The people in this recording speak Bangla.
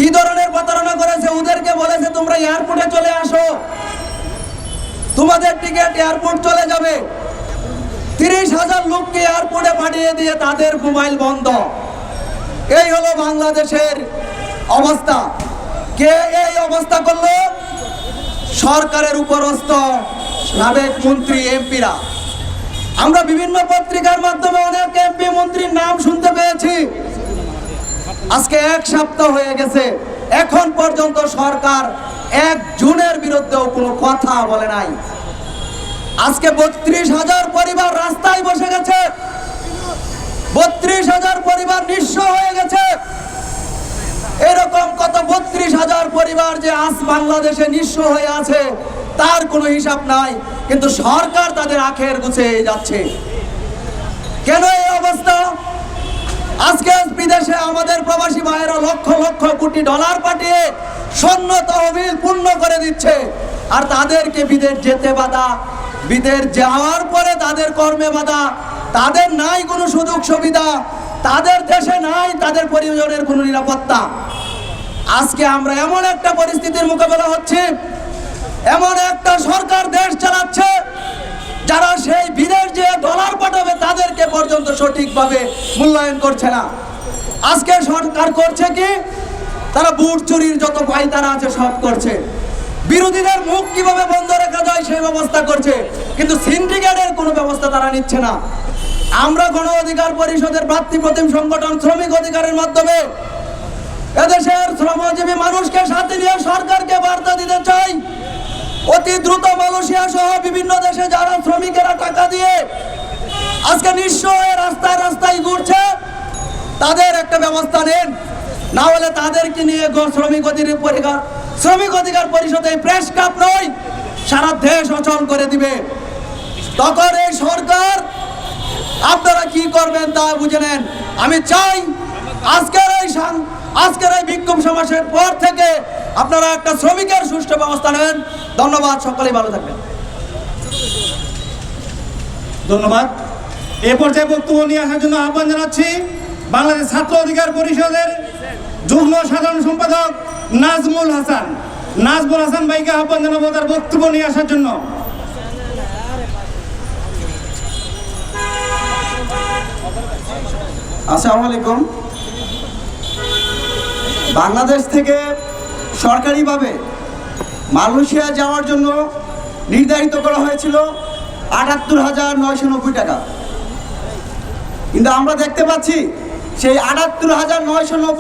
কি ধরনের প্রতারণা করেছে? ওদেরকে বলেছে তোমরা এয়ারপোর্টে চলে আসো, তোমাদের টিকিট এয়ারপোর্ট চলে যাবে। 30,000 লোককে এয়ারপোর্টে পাঠিয়ে দিয়ে তাদের মোবাইল বন্ধ। এই হলো বাংলাদেশের অবস্থা। কে এই অবস্থা করলো? সরকারের উপরস্থ সাবেক মন্ত্রী, এমপিরা। আমরা বিভিন্ন পত্রিকার মাধ্যমে অনেক এমপি মন্ত্রীর নাম শুনতে পেয়েছি। আজকে 1 সপ্তাহ হয়ে গেছে, এখন পর্যন্ত সরকার 1 জুনের বিরুদ্ধেও কোনো কথা বলে নাই। আজকে 32,000 পরিবার রাস্তায় বসে গেছে, 32,000 পরিবার নিঃস্ব হয়ে গেছে। এরকম কত 32,000 পরিবার যে আজ বাংলাদেশে নিঃস্ব হয়ে আছে তার কোনো হিসাব নাই, কিন্তু সরকার তাদের আখের গুছিয়ে যাচ্ছে। কেন এই অবস্থা? আজকে বিদেশে আমাদের প্রবাসী ভাইয়েরা লক্ষ লক্ষ কোটি ডলার পাঠিয়ে সৈন্য তহবিল পূর্ণ করে দিচ্ছে, আর তাদেরকে বিদেশ যেতে বাধা, বিদেশ যাওয়ার পরে তাদের কর্মে বাধা, তাদের নাই কোনো সুযোগ সুবিধা, তাদের দেশে নাই তাদের পরিবারের কোনো নিরাপত্তা। আজকে আমরা এমন একটা পরিস্থিতির মোকাবেলা হচ্ছে, এমন একটা সরকার দেশ চালাচ্ছে যারা সেই বিদেশ যে ডলার পাঠাবে তাদেরকে পর্যন্ত সঠিকভাবে মূল্যায়ন করছে না। আজকে সরকার করছে কি? তারা বুট চুরির যত পায়তারা আছে সব করছে, বিরোধীদের মুখ কিভাবে বন্ধ রাখা যায় সেই ব্যবস্থা করছে, কিন্তু সিন্ডিকেটের কোনো ব্যবস্থা তারা নিচ্ছে না। আমরা গণ অধিকার পরিষদের ভাতৃপ্রতিম সংগঠন শ্রমিক অধিকারের মাধ্যমে এদেশের শ্রমজীবী মানুষকে সাথে নিয়ে সরকারকে বার্তা দিতে চাই, অতি দ্রুত মালয়েশিয়া সহ বিভিন্ন দেশে যারা শ্রমিকেরা টাকা দিয়ে আজকে নিঃস্ব হয়ে রাস্তায় রাস্তায় ঘুরছে, তাদের একটা ব্যবস্থা নেন, না হলে তাদেরকে নিয়ে শ্রমিক অধিকার পরিষদে প্রেস ক্লাব নয়, সারা দেশ অচল করে দিবে। তখন এই সরকার আপনারা কি করবেন তা বুঝে নেন। আমি চাই আজকের এই বিক্ষোভ সমাবেশের পর থেকে আপনারা একটা শ্রমিকের সুষ্ঠু ব্যবস্থা নেন। ধন্যবাদ, সকলেই ভালো থাকবেন। ধন্যবাদ। এ পর্যায়ে বক্তব্য নিয়ে আসার জন্য আহ্বান জানাচ্ছি বাংলাদেশ ছাত্র অধিকার পরিষদের যুগ্ম সাধারণ সম্পাদক নাজমুল হাসান ভাইকে আহ্বান জানাবো তার বক্তব্য নিয়ে আসার জন্য। আসসালামু আলাইকুম। বাংলাদেশ থেকে সরকারিভাবে মালয়েশিয়া যাওয়ার জন্য নির্ধারিত করা হয়েছিল 78,990 টাকা, কিন্তু আমরা দেখতে পাচ্ছি সেই 78,990